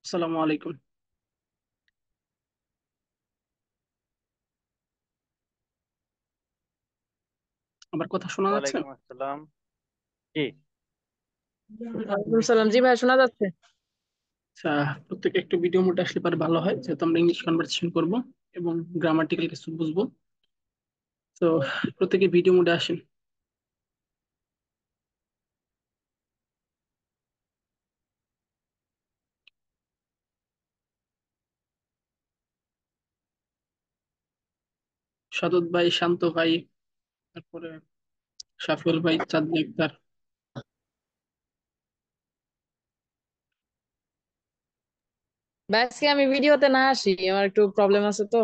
আসসালামু আলাইকুম। আমার কথা শোনা যাচ্ছে? ওয়ালাইকুম আসসালাম। জি। ওয়ালাইকুম সালাম। জি ভাই, শোনা যাচ্ছে। আচ্ছা, প্রত্যেকে একটু ভিডিও মোড আসলে পারে ভালো হয়, যেহেতু আমরা ইংলিশ কনভারসেশন করব এবং গ্রামাটিক্যাল কিছু বুঝবো। তো প্রত্যেকে ভিডিও মোডে আসেন। সাদত ভাই, শান্ত ভাই, তারপরে সাফিউল ভাই, চাঁদনি আক্তার। ভাই আজকে আমি ভিডিওতে না আসি, আমার একটু প্রবলেম আছে তো।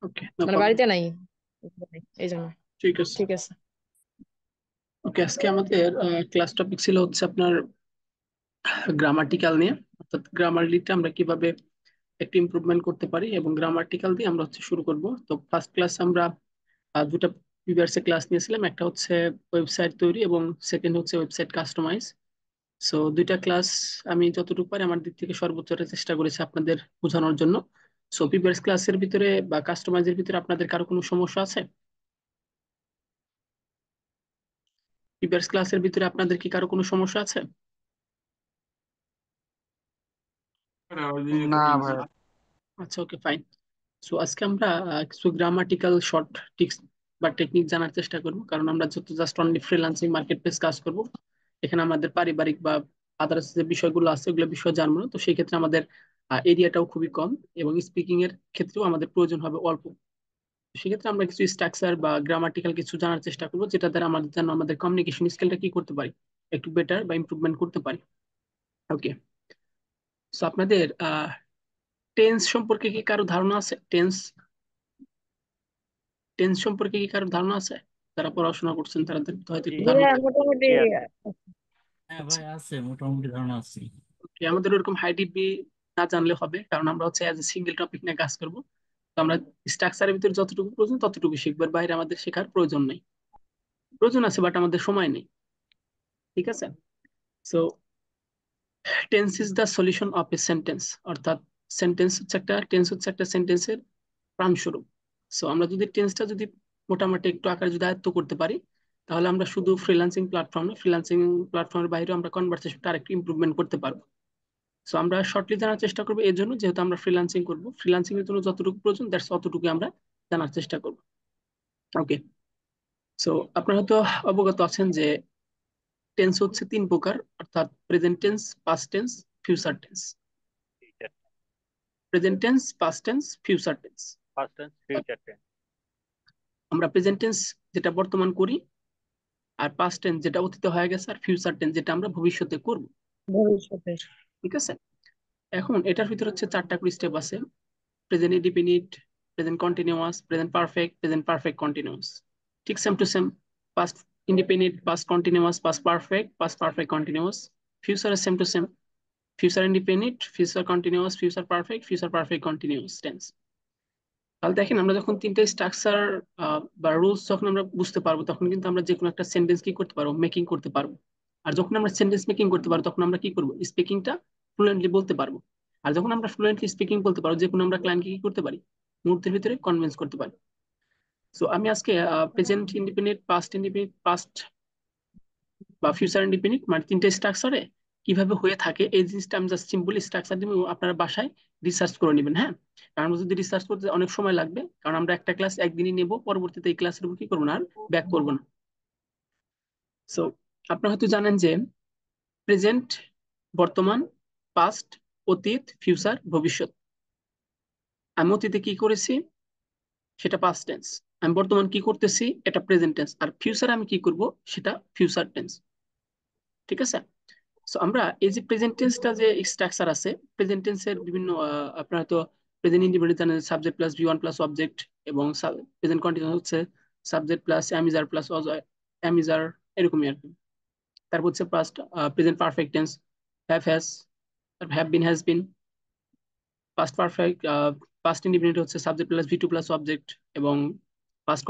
ওকে, নো মানে প্রবলেম। বাড়িতে নাই, এই জন্য। ঠিক আছে। ঠিক আছে। ওকে, আজকে আমাদের ক্লাস টপিক ছিল হচ্ছে আপনার গ্রামাটিক্যাল নিয়ে, অর্থাৎ গ্রামারলিটা আমরা কিভাবে একটু ইমপ্রুভমেন্ট করতে পারি, এবং গ্রামাটিক্যাল দিয়ে আমরা হচ্ছে শুরু করব। তো ফার্স্ট ক্লাস আমরা দুটা প্রিভিয়াস ক্লাস নিয়েছিলাম, একটা হচ্ছে ওয়েবসাইট তৈরি এবং সেকেন্ড হচ্ছে ওয়েবসাইট কাস্টমাইজ। সো দুইটা ক্লাস আমি যতটুকু পারি আমার দিক থেকে সর্বোচ্চটা চেষ্টা করেছি আপনাদের বোঝানোর জন্য। সো প্রিভিয়াস ক্লাসের ভিতরে বা কাস্টমাইজের ভিতরে আপনাদের কারো কোনো সমস্যা আছে? প্রিভিয়াস ক্লাসের ভিতরে আপনাদের কি কারো কোনো সমস্যা আছে? না ভাই। আচ্ছা, ওকে, ফাইন। সো আজকে আমরা কিছু গ্রামাটিক্যাল শর্ট টিক্স বা টেকনিক জানার চেষ্টা করব, কারণ আমরা যত just only freelancing market place কাজ করব, এখানে আমাদের পারিবারিক বা আদার্স যে বিষয়গুলো আছে ওগুলো বিষয় জানবো না। তো সেই ক্ষেত্রে আমাদের এরিয়াটাও খুবই কম, এবং স্পিকিং এর ক্ষেত্রেও আমাদের প্রয়োজন হবে অল্প। সেক্ষেত্রে আমরা কিছু স্ট্রাকচার বা গ্রামাটিক্যাল কিছু জানার চেষ্টা করবো, যেটা দ্বারা আমাদের যেন আমাদের কমিউনিকেশন স্কিলটা কি করতে পারি, একটু বেটার বা ইমপ্রুভমেন্ট করতে পারি। ওকে। সো আপনাদের টেন্স সম্পর্কে কি কারো ধারণা আছে? টেন্স টেন্স সম্পর্কে কি কারো ধারণা আছে? যারা পড়াশোনা করছেন তাদের তো হয়তো জি। একটু জি ধারণা ভাই, থাকবে। মোটামুটি। জি আছে। হ্যাঁ আচ্ছা, ভাই, আছে মোটামুটি ধারণা আছে। okay, আমাদের ওরকম হাই ডিগ্রি না জানলে হবে, কারণ আমরা হচ্ছে অ্যাজ এ সিঙ্গেল টপিক নিয়ে কাজ করব। তো আমরা স্ট্রাকচারের ভিতরে যতটুকু প্রয়োজন ততটুকু শিখবো, এর বাইরে আমাদের শেখার প্রয়োজন নেই। প্রয়োজন আছে বাট আমাদের সময় নেই। ঠিক আছে। So tense is the solution of a sentence, অর্থাৎ টেন্স হচ্ছে একটা সেন্টেন্সের প্রাণস্বরূপ। সো আমরা যদি টেন্সটা যদি মোটামুটি একটু আকারে যদি আয়ত্ত করতে পারি, তাহলে আমরা শুধু ফ্রিল্যান্সিং প্ল্যাটফর্মের বাইরে আমরা কনভারসেশনটা আরেকটু ইমপ্রুভমেন্ট করতে পারবো। সো আমরা শর্টলি জানার চেষ্টা করবো, এর জন্য যেহেতু আমরা ফ্রিল্যান্সিং করবো, ফ্রিল্যান্সিং এর জন্য যতটুকু প্রয়োজন দ্যাটস অতটুকু আমরা জানার চেষ্টা করবো। ওকে। সো আপনারা হয়তো অবগত আছেন যে টেন্স হচ্ছে তিন প্রকার, অর্থাৎ present tense, past tense, future tense. Present tense, past tense, future tense. First tense, future tense. আমরা প্রেজেন্ট টেন্স যেটা বর্তমান করি, আর পাস্ট টেন্স যেটা অতীতে হয়ে গেছে, আর ফিউচার টেন্স যেটা আমরা ভবিষ্যতে করব। ভবিষ্যতের। ঠিক আছে। এখন এটার ভিতরে হচ্ছে চারটা করে স্টেপ আছে: present indefinite, present continuous, present perfect, present perfect continuous. ঠিক same to same. Past indefinite, past continuous, past perfect, past perfect continuous. Future same to same: future indefinite, future continuous, future perfect, future perfect continuous tense. তাহলে দেখেন, আমরা যখন তিনটে structure বা rules যখন আমরা বুঝতে পারবো, তখন কিন্তু আমরা যে কোনো একটা সেন্টেন্স কি করতে পারবো, মেকিং করতে পারবো। আর যখন আমরা সেন্টেন্স মেকিং করতে পারবো, তখন আমরা কি করবো, স্পিকিংটা ফ্লুয়েন্টলি বলতে পারবো। আর যখন আমরা ফ্লুয়েন্টলি স্পিকিং বলতে পারবো, যে কোনো আমরা ক্লায়েন্টকে কি করতে পারি, মুহূর্তের ভিতরে কনভিন্স করতে পারি। সো আমি আজকে প্রেজেন্ট ইন্ডিপেন্ডেন্ট, পাস্ট বা ফিউচার ইন্ডিপেন্ডেন্ট মানে তিনটে স্ট্রাকচারে কিভাবে হয়ে থাকে এই জিনিসটা আমি জাস্ট সিম্পলি স্ট্রাকচার দিব, আপনারা বাসায় রিসার্চ করে নেবেন। হ্যাঁ, কারণ আমরা যদি রিসার্চ করতে অনেক সময় লাগবে, কারণ আমরা একটা ক্লাস একদিনই নেব, পরবর্তীতে এই ক্লাসের উপর কি করবো না, আর ব্যাক করবো না। সো আপনারা হয়তো জানেন যে প্রেজেন্ট বর্তমান, পাস্ট অতীত, ফিউচার ভবিষ্যৎ। আমি অতীতে কি করেছি সেটা পাস্ট টেন্স, আমি বর্তমান কি করতেছি এটা প্রেজেন্ট টেন্স, আর ফিউচার আমি কি করব সেটা ফিউচার টেন্স। ঠিক আছে। সো আমরা এই যে প্রেজেন্ট টেন্সটা যে স্ট্রাকচার আছে, প্রেজেন্ট টেন্সের বিভিন্ন আপনারা তো প্রেজেন্ট ইন্ডিপেন্ডেন্ট জানেন, subject plus V one plus object, এবং প্রেজেন্ট কন্টিনিউয়াস হচ্ছে subject plus am is are plus am is are, এরকমই আর কি। তারপর হচ্ছে past present perfect tense, have been, has been. Past perfect past independent হচ্ছে subject plus V two plus object, এবং past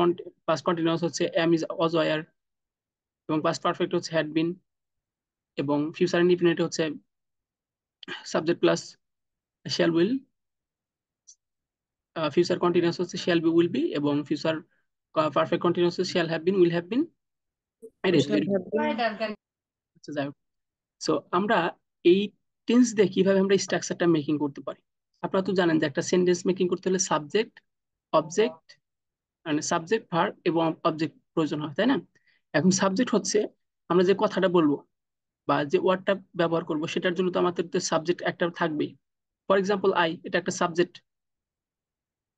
past continuous হচ্ছে এম ইজ ওয়াজ ওয়ার, এবং পাস্ট পারফেক্ট হচ্ছে হ্যাড বিন, এবং ফিউচার ইন্ডিপেন্ডেন্ট হচ্ছে subject plus shall will, future continuous হচ্ছে shall be will be, এবং future perfect continuous হচ্ছে shall have been will have been. আচ্ছা যাই হোক, সো আমরা এই টেন্স দিয়ে কিভাবে আমরা স্ট্রাকচারটা মেকিং করতে পারি। আপনারা তো জানেন যে একটা সেন্টেন্স মেকিং করতে হলে সাবজেক্ট, অবজেক্ট, মানে সাবজেক্ট ভার্ব এবং অবজেক্ট প্রয়োজন হয়, তাই না? এখন সাবজেক্ট হচ্ছে আমরা যে কথাটা বলবো বা যে ওয়ার্ডটা ব্যবহার করবো, সেটার জন্য তো আমাদের সাবজেক্ট একটা থাকবেই। ফর এক্সাম্পল আই, এটা একটা সাবজেক্ট,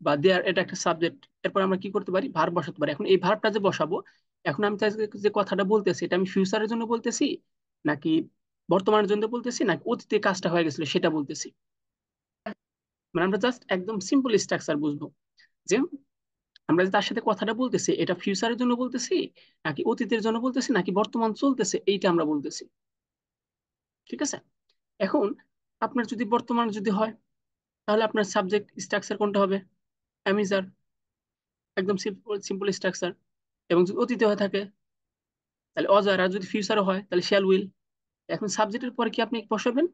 বা দেয়ার, এটা একটা সাবজেক্ট। এরপর আমরা কি করতে পারি, ভার্ব বসাতে পারি। এখন এই ভার্বটা যে বসাবো, এখন আমি যে কথাটা বলতেছি, এটা আমি ফিউচারের জন্য বলতেছি, নাকি বর্তমানের জন্য বলতেছি, নাকি অতীতে কাজটা হয়ে গেছিল সেটা বলতেছি। মানে আমরা জাস্ট একদম সিম্পল স্ট্রাকচার বুঝবো যে আমরা যে তার সাথে কথাটা বলতেছি, এটা ফিউচারের জন্য বলতেছি, নাকি অতীতের জন্য বলতেছি, নাকি বর্তমান চলতেছে, এইটা আমরা বলতেছি। ঠিক আছে? এখন আপনার যদি বর্তমান যদি হয়, তাহলে আপনার সাবজেক্ট স্ট্রাকচার কোনটা হবে? অ্যামিজার, একদম সিম্পল সিম্পল স্ট্রাকচার। এবং যদি অতীতে হয়ে থাকে তাহলে অজার, আর যদি ফিউচারও হয় তাহলে শ্যাল উইল। এখন সাবজেক্টের পরে কি আপনি বসাবেন?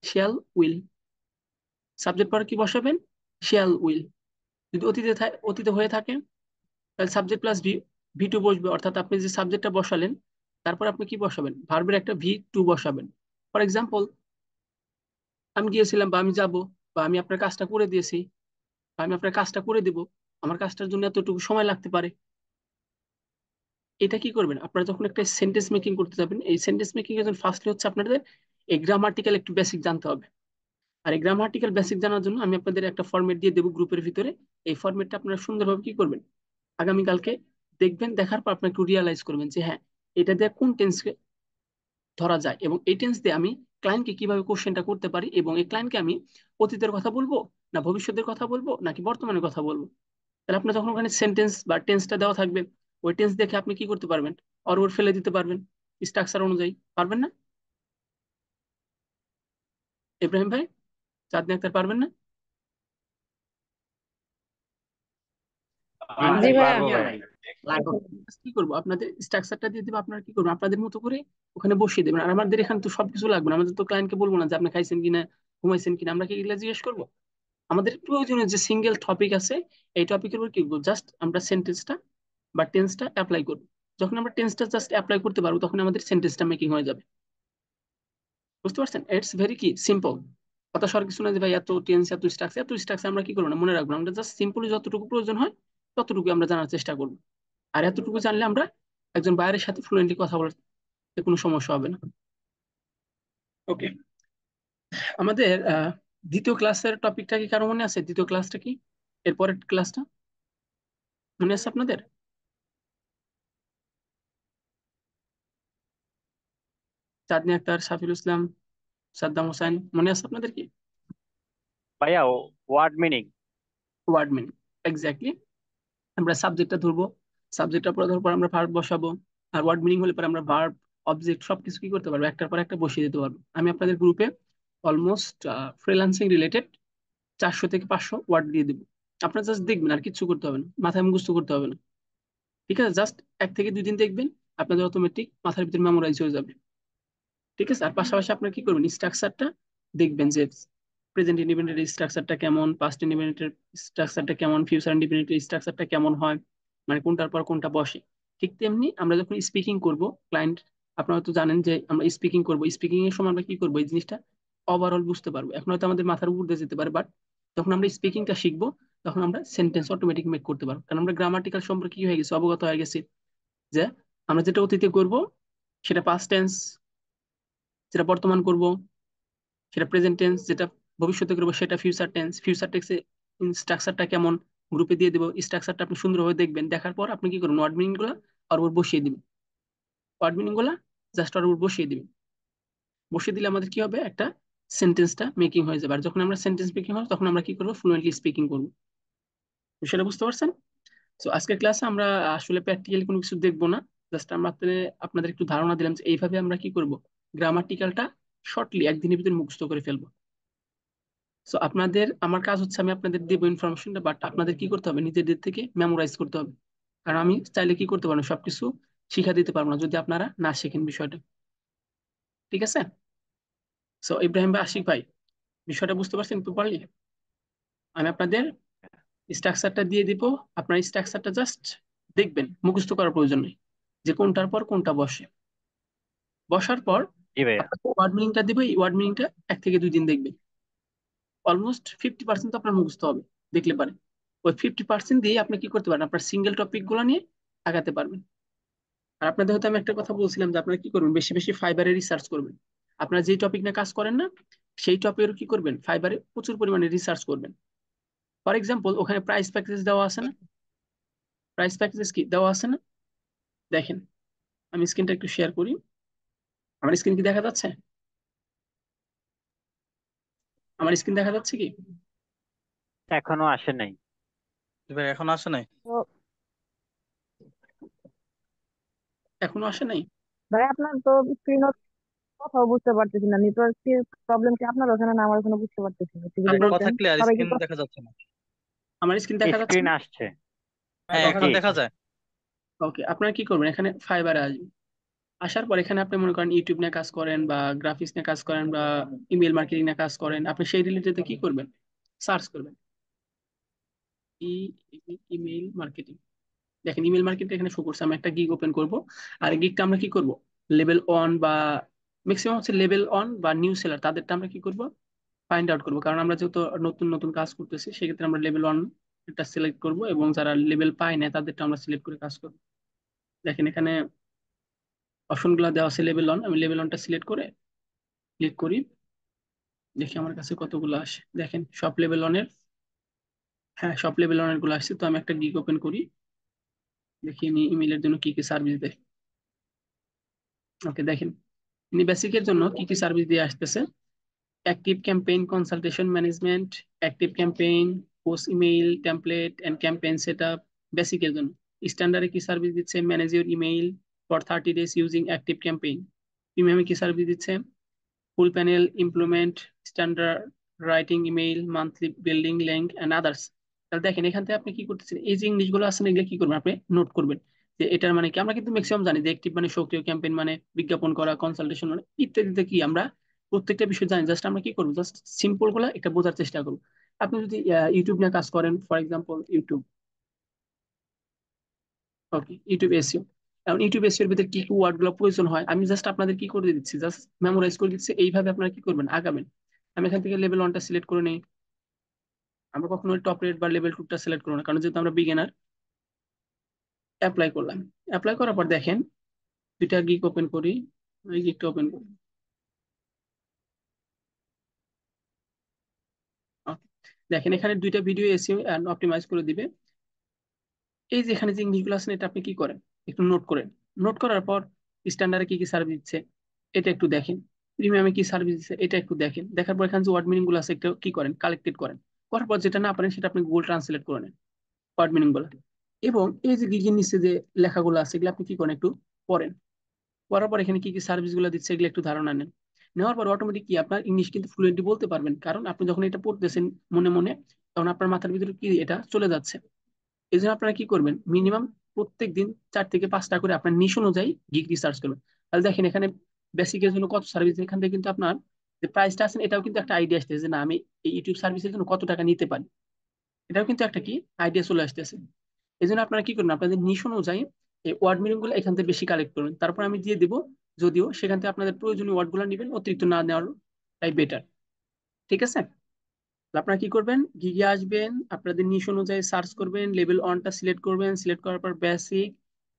Shall will. সাবজেক্ট পরে কি বসাবেন? Shall will. যদি অতীতে হয়ে থাকে তাহলে সাবজেক্ট প্লাস ভি টু বসবে, অর্থাৎ আপনি যে সাবজেক্টটা বসালেন তারপর আপনি কি বসাবেন? ভার্বের একটা ভি টু বসাবেন। ফর এক্সাম্পল, আমি গিয়েছিলাম, বা আমি যাব, বা আমি আপনার কাজটা করে দিয়েছি, বা আমি আপনার কাজটা করে দিব, আমার কাজটার জন্য এতটুকু সময় লাগতে পারে। এটা কি করবেন আপনারা যখন একটা সেন্টেন্স মেকিং করতে যাবেন, এই সেন্টেন্স মেকিং এর জন্য ফার্স্টলি হচ্ছে আপনাদের এই গ্রামাটিক্যাল একটু বেসিক জানতে হবে। আর এই গ্রামাটিক্যাল বেসিক জানার জন্য আমি আপনাদের একটা ফরম্যাট দিয়ে দেবো গ্রুপের ভিতরে। এই ফরম্যাটটা আপনারা সুন্দরভাবে কি করবেন, আগামীকালকে দেখবেন, দেখার পর আপনি একটু রিয়ালাইজ করবেন যে হ্যাঁ, এটা দিয়ে কোন টেন্সকে ধরা যায়, এবং এই টেন্স দিয়ে আমি ক্লায়েন্টকে কিভাবে কোশ্চেনটা করতে পারি, এবং এই ক্লায়েন্টকে আমি অতীতের কথা বলবো, না ভবিষ্যতের কথা বলবো, নাকি বর্তমানের কথা বলবো। তাহলে আপনার যখন ওখানে সেন্টেন্স বা টেন্সটা দেওয়া থাকবে, ওই টেন্স দেখে আপনি কি করতে পারবেন? অর ওর ফেলে দিতে পারবেন স্ট্রাকচার অনুযায়ী, পারবেন না ইব্রাহিম ভাই? চাঁদনি আক্তার, পারবেন না? জি জি ভাইয়া। পারবো ভাই। কি করবো, আপনাদের স্ট্রাকচারটা দিয়ে দেবো, আপনারা কি করবেন, আপনাদের মতো করে ওখানে বসিয়ে দেবেন। আর আমাদের এখানে তো সবকিছু লাগবে না, আমাদের তো ক্লায়েন্টকে বলবো না যে আপনি খাইছেন কিনা, ঘুমাইছেন কিনা, আমরা কি এগুলো জিজ্ঞেস করবো? আমাদের প্রয়োজনীয় যে সিঙ্গেল টপিক আছে, এই টপিকের উপর কি করবো, জাস্ট আমরা সেন্টেন্সটা বা টেন্সটা অ্যাপ্লাই করবো। যখন আমরা টেন্সটা জাস্ট অ্যাপ্লাই করতে পারবো, তখন আমাদের সেন্টেন্সটা মেকিং হয়ে যাবে। বুঝতে পারছেন? ইটস ভেরি কি সিম্পল। কথা সর কিছু না যে ভাই এত টেন্স, এত স্ট্রাকচার আমরা কি করবো না, মনে রাখবো না। আমরা জাস্ট সিম্পলি যতটুকু প্রয়োজন হয় ততটুকু আমরা জানার চেষ্টা করবো। আর এতটুকু জানলে আমরা একজন বাইরের সাথে ফ্লুয়েন্টলি কথা বলতে কোনো সমস্যা হবে না। ওকে, আমাদের দ্বিতীয় ক্লাসের টপিকটা কি কারো মনে আছে? দ্বিতীয় ক্লাসটা কি, এরপরের ক্লাসটা মনে আছে আপনাদের? চাঁদনি আক্তার, সাফিরুল ইসলাম, সাদ্দাম হোসেন, মনে আছে আপনাদের কি? ভাইয়া word meaning. Word meaning, exactly. আমরা সাবজেক্টটা ধরবো, সাবজেক্টটা পরে ধরার পর আমরা ভার্ব বসাবো, আর ওয়ার্ড মিনিং হলে পরে আমরা ভার্ব, অবজেক্ট সবকিছু কি করতে পারবো, একটার পর একটা বসিয়ে দিতে পারবো। আমি আপনাদের গ্রুপে অলমোস্ট ফ্রিল্যান্সিং রিলেটেড 400 থেকে 500 ওয়ার্ড দিয়ে দিব। আপনারা জাস্ট দেখবেন, আর কিছু করতে হবে না, মাথায় মুখস্থ করতে হবে না। ঠিক আছে? জাস্ট 1 থেকে 2 দিন দেখবেন, আপনাদের অটোমেটিক মাথার ভিতরে মেমোরাইজ হয়ে যাবে। ঠিক আছে? আর পাশাপাশি আপনারা কি করবেন, স্ট্রাকচারটা দেখবেন যে প্রেজেন্ট ইন্ডিপেন্ডেন্ট স্ট্রাকচারটা কেমন, পাস্ট ইন্ডিপেন্ডেন্টের স্ট্রাকচারটা কেমন, ফিউচার ইন্ডিপেন্ডেন্ট স্ট্রাকচারটা কেমন হয়, মানে কোনটার পর কোনটা বসে। ঠিক তেমনি আমরা যখন স্পিকিং করব, ক্লায়েন্ট, আপনারা তো জানেন যে আমরা স্পিকিং করব, স্পিকিং এর সময় আমরা কি করব, এই জিনিসটা ওভারঅল বুঝতে পারবো। এখন হয়তো আমাদের মাথার উপর দিয়ে যেতে পারে, বাট যখন আমরা স্পিকিংটা শিখবো, তখন আমরা সেন্টেন্স অটোমেটিক মেক করতে পারবো, কারণ আমরা গ্রামাটিক্যাল সম্পর্কে কি হয়ে গেছে, অবগত হয়ে গেছি যে আমরা যেটা অতীতে করব সেটা পাস্ট টেন্স, যেটা বর্তমান করব সেটা প্রেজেন্ট টেন্স, যেটা ভবিষ্যতে করবো সেটা ফিউচার টেন্স। ফিউচার টেন্সে স্ট্রাকচারটা কেমন গ্রুপে দিয়ে দেবো, স্ট্রাকচারটা আপনি সুন্দরভাবে দেখবেন, দেখার পর আপনি কি করবেন, ওয়ার্ড মিনিং গুলো আর ওর বসিয়ে দিবেন। ওয়ার্ড মিনিং গুলা জাস্ট আর ওর বসিয়ে দিবেন। বসিয়ে দিলে আমাদের কি হবে, একটা সেন্টেন্সটা মেকিং হয়ে যাবে। আর যখন আমরা সেন্টেন্স মেকিং হয়, তখন আমরা কি করবো, ফ্লুয়েন্টলি স্পিকিং করবো। সেটা বুঝতে পারছেন? তো আজকের ক্লাসে আমরা আসলে প্র্যাকটিক্যালি কোনো কিছু দেখবো না, জাস্ট আমরা আপনাদের একটু ধারণা দিলাম যে এইভাবে আমরা কি করব, গ্রামাটিক্যালটা শর্টলি একদিনের ভিতরে মুখস্থ করে ফেলবো। সো আপনাদের, আমার কাজ হচ্ছে আমি আপনাদের দেবো ইনফরমেশনটা, বাট আপনাদের কি করতে হবে, নিজেদের থেকে মেমোরাইজ করতে হবে। কারণ আমি চাইলে কি করতে পারবো না, সবকিছু শিখা দিতে পারবো না যদি আপনারা না শেখেন বিষয়টা। ঠিক আছে? সো ইব্রাহিম ভাই, আশিক ভাই, বিষয়টা বুঝতে পারছেন প্রপারলি? আমি আপনাদের স্ট্রাকচারটা দিয়ে দিব, আপনার স্ট্রাকচারটা জাস্ট দেখবেন, মুখস্থ করার প্রয়োজন নেই যে কোনটার পর কোনটা বসে। বসার পর জি ভাইয়া। আপনাকে ওয়ার্ড মিনিংটা দিব, এই ওয়ার্ড মিনিংটা 1 থেকে 2 দিন দেখবেন, অলমোস্ট 50% তো আপনার মুখস্থ হবে দেখলে পারে। ওই 50% দিয়ে আপনি কি করতে পারেন, আপনার সিঙ্গেল টপিক গুলো নিয়ে আগাতে পারবেন। আর আপনাদের হয়তো আমি একটা কথা বলছিলাম যে আপনারা কি করবেন, বেশি বেশি ফাইবারে রিসার্চ করবেন। আপনারা যেই টপিক নিয়ে কাজ করেন না, সেই টপিকের কি করবেন, ফাইবারে প্রচুর পরিমাণে রিসার্চ করবেন। ফর এক্সাম্পল, ওখানে প্রাইস প্যাকেজ দেওয়া আছে না? প্রাইস প্যাকেজ কি দেওয়া আছে না? দেখেন, আমি স্ক্রিনটা একটু শেয়ার করি। আমার স্ক্রিন কি দেখা যাচ্ছে? আমার স্ক্রিন দেখা যাচ্ছে কি? এখনো আসে নাই। ভাই এখন আসে নাই। তো এখনো আসে নাই? ভাই আপনার তো স্ক্রিন কথাও বুঝতে পারতেছি না, নেটওয়ার্ক প্রবলেম কি আপনার ওখানে, না আমার ওখানে বুঝতে পারতেছি না, একটু যদি আপনার কথা বলতেন। ক্লিয়ার, সবাই কি স্ক্রিন দেখা যাচ্ছে না। আমার স্ক্রিন দেখা যাচ্ছে স্ক্রিন না? আসছে। হ্যাঁ দেখা এখন জি। যাচ্ছে। দেখা যায়। ওকে, আপনারা কি করবেন, এখানে ফাইবারে আসবেন। আসার পর এখানে আপনি মনে করেন ইউটিউব নিয়ে কাজ করেন বা গ্রাফিক্স নিয়ে কাজ করেন বা ইমেল মার্কেটিং নিয়ে কাজ করেন, আপনি সেই রিলেটেড কি করবেন, সার্চ করবেন ই ইমেল মার্কেটিং। দেখেন ইমেল মার্কেটিং এখানে শো করছে, আমি একটা গিগ ওপেন করব। আর গিগটা আমরা কি করব, লেভেল অন বা ম্যাক্সিমাম হচ্ছে লেভেল অন বা নিউ সেলার, তাদেরটা আমরা কি করব, ফাইন্ড আউট করবো। কারণ আমরা যেহেতু নতুন নতুন কাজ করতেছি, সেক্ষেত্রে আমরা লেভেল ওয়ান এটা সিলেক্ট করব, এবং যারা লেভেল পায় না তাদেরটা আমরা সিলেক্ট করে কাজ করবো। দেখেন এখানে অপশন গুলো দেওয়া আছে লেভেল ওয়ান, আমি লেভেল ওয়ানটা সিলেক্ট করে ক্লিক করি। দেখি আমার কাছে কতগুলো আসে, দেখেন সব লেভেল ওয়ানের, হ্যাঁ সব লেভেল ওয়ানের গুলো আসছে। তো আমি একটা গিগ ওপেন করি, দেখি ইনি ইমেলের জন্য কি কি সার্ভিস দেয়। ওকে দেখেন, ইনি বেসিকের জন্য কি কি সার্ভিস দিয়ে আসতেছে। Active campaign consultation management, active campaign, post email template and campaign setup, বেসিকের জন্য। স্ট্যান্ডার্ডে কি সার্ভিস দিচ্ছে, manage your email for 30 days using active campaign. প্রিমিয়ামে কি সার্ভিস দিচ্ছে, full panel implement, standard writing email, monthly building link and others. তাহলে দেখেন এখান থেকে আপনি কি করতেছেন, এই যে ইংলিশগুলো আছে না, এগুলো কি করবেন, আপনি নোট করবেন যে এটার মানে কি। আমরা কিন্তু ম্যাক্সিমাম জানি যে অ্যাক্টিভ মানে সক্রিয়, ক্যাম্পেইন মানে বিজ্ঞাপন করা, কনসালটেশন মানে ইত্যাদিতে কি আমরা প্রত্যেকটা বিষয় জানি। জাস্ট আমরা কি করবো, জাস্ট সিম্পল গুলা এটা বোঝার চেষ্টা করবো। আপনি যদি ইউটিউব নিয়ে কাজ করেন, for example YouTube, okay YouTube SEO. এখন ইউটিউব এসইও এর ভিতরে কি কি ওয়ার্ড গুলো প্রয়োজন হয়, আমি জাস্ট আপনাদের কি করে দিচ্ছি, জাস্ট মেমোরাইজ করে দিচ্ছি, এইভাবে আপনারা কি করবেন, আগাবেন। আমি এখান থেকে লেভেল ওয়ানটা সিলেক্ট করে নেই। আমরা কখনোই টপ রেট বা লেভেল টুটা সিলেক্ট করবো না, কারণ যেহেতু আমরা বিগিনার। অ্যাপ্লাই করলাম। অ্যাপ্লাই করার পর দেখেন দুইটা গিগ ওপেন করি, ওই গিগটা ওপেন করি। Okay, দেখেন এখানে দুইটা ভিডিও এসইও এন্ড অপটিমাইজ করে দিবে। এই যে এখানে যে ইংলিশগুলো আছে না, এটা আপনি কি করেন, একটু নোট করেন। নোট করার পর স্ট্যান্ডার্ডে কি কি সার্ভিস দিচ্ছে এটা একটু দেখেন, প্রিমিয়ামে কি সার্ভিস দিচ্ছে এটা একটু দেখেন। দেখার পর এখানে যে ওয়ার্ড মিনিং গুলো আছে একটু কি করেন, কালেক্টেড করেন। করার পর যেটা না পারেন সেটা আপনি গুগল ট্রান্সলেট করে নেন, ওয়ার্ড মিনিং গুলো। এবং এই যে গিগের নিচে যে লেখাগুলো আছে এগুলো আপনি কি করেন, একটু পড়েন। পড়ার পর এখানে কি কি সার্ভিস গুলো দিচ্ছে এগুলো একটু ধারণা নেন। নেওয়ার পর অটোমেটিক কি আপনার ইংলিশ কিন্তু ফ্লুয়েন্টলি বলতে পারবেন, কারণ আপনি যখন এটা পড়তেছেন মনে মনে, তখন আপনার মাথার ভিতরে কি এটা চলে যাচ্ছে। এই জন্য আপনারা কি করবেন, মিনিমাম প্রত্যেক দিন 4 থেকে 5টা করে আপনার নিশ অনুযায়ী গিগ রিসার্চ করবেন। তাহলে দেখেন এখানে বেসিকের জন্য কত সার্ভিস, এখান থেকে কিন্তু আপনার যে প্রাইসটা আছে এটাও কিন্তু একটা আইডিয়া আসতেছে যে না আমি এই ইউটিউব সার্ভিসের জন্য কত টাকা নিতে পারি, এটাও কিন্তু একটা কি আইডিয়া চলে আসতেছে। এই জন্য আপনারা কি করবেন, আপনাদের নিশ অনুযায়ী এই ওয়ার্ড মিনিং গুলো এখান থেকে বেশি কালেক্ট করবেন, তারপর আমি দিয়ে দিব। যদিও সেখান থেকে আপনাদের প্রয়োজনীয় ওয়ার্ড গুলো নেবেন, অতিরিক্ত না নেওয়াটাই বেটার। ঠিক আছে? আপনারা কি করবেন, গিগে আসবেন, আপনাদের নিশ অনুযায়ী সার্চ করবেন, লেভেল ওয়ানটা সিলেক্ট করবেন, সিলেক্ট করার পর বেসিক,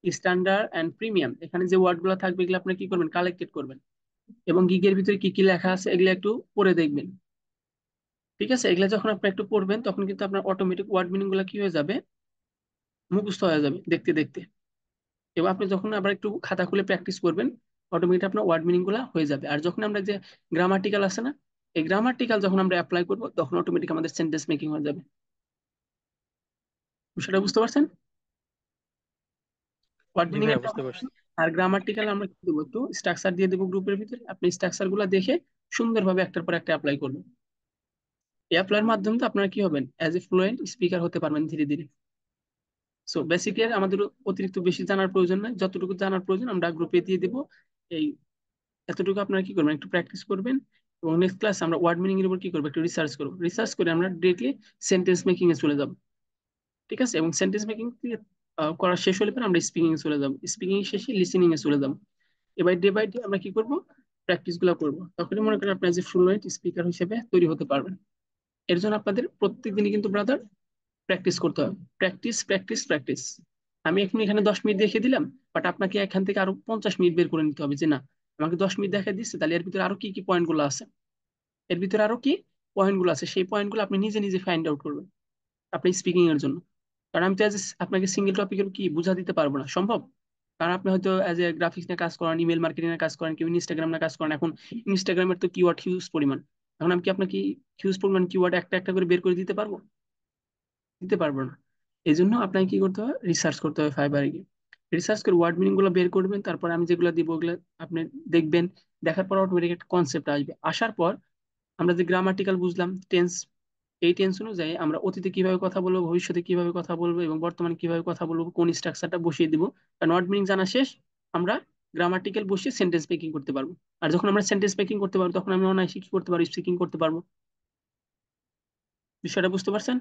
স্ট্যান্ডার্ড এন্ড প্রিমিয়াম, এখানে যে ওয়ার্ড গুলো থাকবে এগুলো আপনারা কি করবেন, কালেক্টেড করবেন। এবং গিগের ভিতরে কি কি লেখা আছে এগুলো একটু পড়ে দেখবেন। ঠিক আছে? এগুলো যখন আপনি একটু পড়বেন তখন কিন্তু আপনার অটোমেটিক ওয়ার্ড মিনিং গুলো কি হয়ে যাবে, মুখস্থ হয়ে যাবে দেখতে দেখতে। এবং আপনি যখন আবার একটু খাতা খুলে প্র্যাকটিস করবেন, অটোমেটিক আপনার ওয়ার্ড মিনিং গুলা হয়ে যাবে। আর যখন আমরা যে গ্রামাটিক্যাল আছে না, এই গ্রামাটিক্যাল যখন আমরা অ্যাপ্লাই করবো তখন অটোমেটিক আমাদের সেন্টেন্স মেকিং হয়ে যাবে। বিষয়টা বুঝতে পারছেন? ওয়ার্ড জি মিনিং ভাইয়া একটা বুঝতে পারছি। আর গ্রামাটিক্যাল আমরা কি দেবো, একটু স্ট্রাকচার দিয়ে দেবো গ্রুপের ভিতরে, আপনি স্ট্রাকচার গুলা দেখে সুন্দরভাবে একটার পর একটা অ্যাপ্লাই করবেন। এই অ্যাপ্লাইয়ের মাধ্যমে তো আপনারা কি হবেন, অ্যাজ এ ফ্লুয়েন্ট স্পিকার হতে পারবেন ধীরে ধীরে। সো বেসিক্যালি আমাদের অতিরিক্ত বেশি জানার প্রয়োজন নাই, যতটুকু জানার প্রয়োজন আমরা গ্রুপে দিয়ে দিব। এই এতটুকু আপনারা কি করবেন, একটু প্র্যাকটিস করবেন। এবং নেক্সট ক্লাস আমরা ওয়ার্ড মিনিং এর উপর কি করবো, একটু রিসার্চ করবো। রিসার্চ করে আমরা ডিরেক্টলি সেন্টেন্স মেকিং এ চলে যাবো। ঠিক আছে, এবং সেন্টেন্স মেকিং করা শেষ হলে পরে আমরা স্পিকিং এ চলে যাবো, স্পিকিং শেষে লিসেনিং এ চলে যাবো। এবার ডে বাই ডে আমরা কি করবো, প্র্যাকটিস গুলো করবো। তখনই মনে করেন আপনার যে ফ্লুয়েন্ট স্পিকার হিসেবে তৈরি হতে পারবেন। এর জন্য আপনাদের প্রত্যেকদিনই কিন্তু ব্রাদার প্র্যাকটিস করতে হবে। Practice practice practice. আমি এখন এখানে 10 মিনিট দেখিয়ে দিলাম, বাট আপনাকে এখান থেকে আরো 50 মিনিট বের করে নিতে হবে, যে না আমাকে 10 মিনিট দেখা দিচ্ছে, তাহলে এর ভিতরে আরো কি কি পয়েন্ট গুলো আছে, এর ভিতরে আরো কি পয়েন্ট গুলো আছে, সেই পয়েন্ট গুলো আপনি নিজে নিজে ফাইন্ড আউট করবেন আপনি স্পিকিং এর জন্য। কারণ আমি তো আপনাকে সিঙ্গেল টপিকের কি বুঝা দিতে পারবো না, সম্ভব। কারণ আপনি হয়তো এজ এ গ্রাফিক্স নিয়ে কাজ করেন, ইমেল মার্কেটিং এর কাজ করেন, কেউ ইনস্টাগ্রাম নিয়ে কাজ করেন। এখন ইনস্টাগ্রামের তো কিওয়ার্ড হিউজ পরিমাণ। এখন আমি কি আপনাকে হিউজ পরিমাণ কিওয়ার্ড একটা একটা করে বের করে দিতে পারবো? দিতে পারবো না। এই জন্য আপনাকে কি করতে হবে, রিসার্চ করতে হবে ফাইবারে গিয়ে। রিসার্চ করে ওয়ার্ড মিনিং গুলো বের করবেন, তারপর আমি যেগুলো দিব ওগুলো আপনি দেখবেন। দেখার পর অটোমেটিক একটা কনসেপ্ট আসবে। আসার পর আমরা যে গ্রামাটিক্যাল বুঝলাম, টেন্স, এই টেন্স অনুযায়ী আমরা অতীতে কিভাবে কথা বলবো, ভবিষ্যতে কিভাবে কথা বলবো এবং বর্তমানে কিভাবে কথা বলবো, কোন স্ট্রাকচারটা বসিয়ে দিব। কারণ ওয়ার্ড মিনিং জানা শেষ, আমরা গ্রামাটিক্যাল বসিয়ে সেন্টেন্স মেকিং করতে পারবো। আর যখন আমরা সেন্টেন্স মেকিং করতে পারবো, তখন আমরা অনায়াসে কি করতে পারবো, স্পিকিং করতে পারবো। বিষয়টা বুঝতে পারছেন?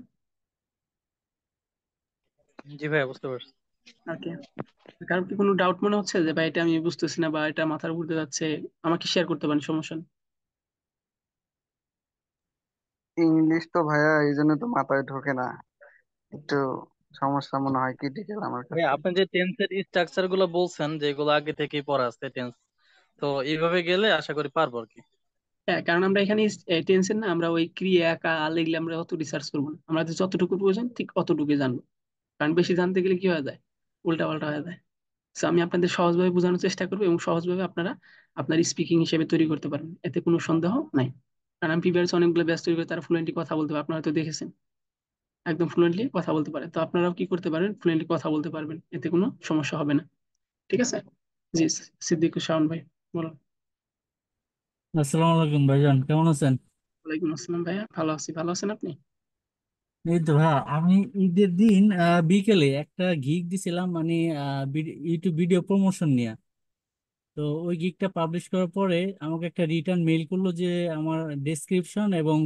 জি ভাইয়া, বুঝতে পারছি। ওকে। কারণ কি কোনো ডাউট মনে হচ্ছে যে ভাই এটা আমি বুঝতেছি না বা এটা মাথার উপর দিয়ে যাচ্ছে, আমাকে শেয়ার করতে পারেন, সমস্যা নেই। ইংলিশ তো ভাইয়া এই জন্য তো মাথায় ঢোকে না, একটু সমস্যা মনে হয়, ক্রিটিক্যাল আমার ভাইয়া, কাছে। আপনি যে টেন্সের স্ট্রাকচার গুলো বলছেন, যেগুলো আগে থেকেই পড়া আছে টেন্স, তো এইভাবে গেলে আশা করি পারবো আর কি। হ্যাঁ, কারণ আমরা এখানে টেন্সের না, আমরা ওই ক্রিয়া কাল এগুলো আমরা অত রিসার্চ করবো না, আমরা যতটুকু প্রয়োজন ঠিক অতটুকুই জানবো। কারণ বেশি জানতে গেলে কি হয়ে যায়, উল্টা পাল্টা হয়ে যায়। তো আমি আপনাদের সহজভাবে বোঝানোর চেষ্টা করবো এবং সহজভাবে আপনারা আপনার স্পিকিং হিসেবে তৈরি করতে পারবেন, এতে কোনো সন্দেহ নাই। কারণ আমি প্রিভিয়াস অনেকগুলো ব্যাচ তৈরি করে তারা ফ্লুয়েন্টলি কথা বলতে পারে, আপনারা হয়তো দেখেছেন একদম ফ্লুয়েন্টলি কথা বলতে পারে। তো আপনারাও কি করতে পারবেন, ফ্লুয়েন্টলি কথা বলতে পারবেন, এতে কোনো সমস্যা হবে না। ঠিক আছে। জি, সিদ্দিক শাওন ভাই বলুন। আসসালামু আলাইকুম ভাইজান, কেমন আছেন? ওয়ালাইকুম আসসালাম ভাইয়া, ভালো আছি, ভালো আছেন আপনি? এই তো ভাইয়া, আমি ঈদের দিন বিকেলে একটা গিগ দিছিলাম, মানে ইউটিউব ভিডিও প্রমোশন নিয়ে। তো ওই গিগটা পাবলিশ করার পরে আমাকে একটা রিটার্ন মেইল করলো যে আমার ডেসক্রিপশন এবং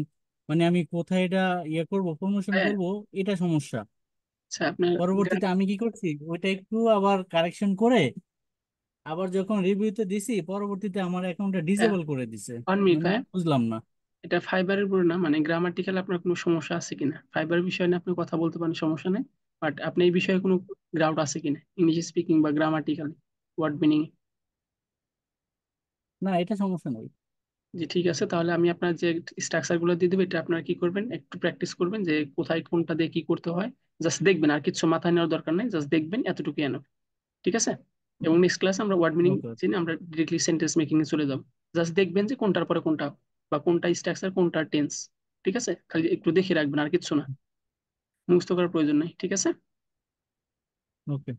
মানে আমি কোথায় এটা করব, প্রমোশন হ্যাঁ, করব, এটা সমস্যা। আচ্ছা আপনার পরবর্তীতে আমি কি করছি, ওইটা একটু আবার কারেকশন করে আবার যখন রিভিউতে দিছি, পরবর্তীতে আমার অ্যাকাউন্টটা ডিসেবল করে দিছে। 1 মিনিট মানে ভাইয়া, বুঝলাম না। এটা ফাইবারের উপর না, মানে গ্রামাটিক্যাল আপনার কোনো সমস্যা আছে কিনা, ফাইবার বিষয় নিয়ে আপনি কথা বলতে পারেন, সমস্যা নেই। বাট আপনি এই বিষয়ে কোনো গ্রাউট আছে কিনা, ইংলিশ স্পিকিং বা গ্রামাটিক্যাল, ওয়ার্ড মিনিং। না, এটা সমস্যা নেই। জি ঠিক আছে, তাহলে আমি আপনার যে স্ট্রাকচার গুলো দিয়ে দেবো, এটা আপনারা কি করবেন, একটু প্র্যাকটিস করবেন যে কোথায় কোনটা দিয়ে কি করতে হয়। জাস্ট দেখবেন, আর কিছু মাথায় নেওয়ার দরকার নেই, জাস্ট দেখবেন, এতটুকু এনাফ। ঠিক আছে। এবং নেক্সট ক্লাসে আমরা ওয়ার্ড মিনিং ওকে। জেনে আমরা ডিরেক্টলি সেন্টেন্স মেকিং এ চলে যাব। জাস্ট দেখবেন যে কোনটার পরে কোনটা, বা কোনটা স্ট্রাকচার কোনটা টেন্স। ঠিক আছে, খালি একটু দেখে রাখবেন, আর কিছু না, মুখস্থ করার প্রয়োজন নেই। ঠিক আছে। ওকে।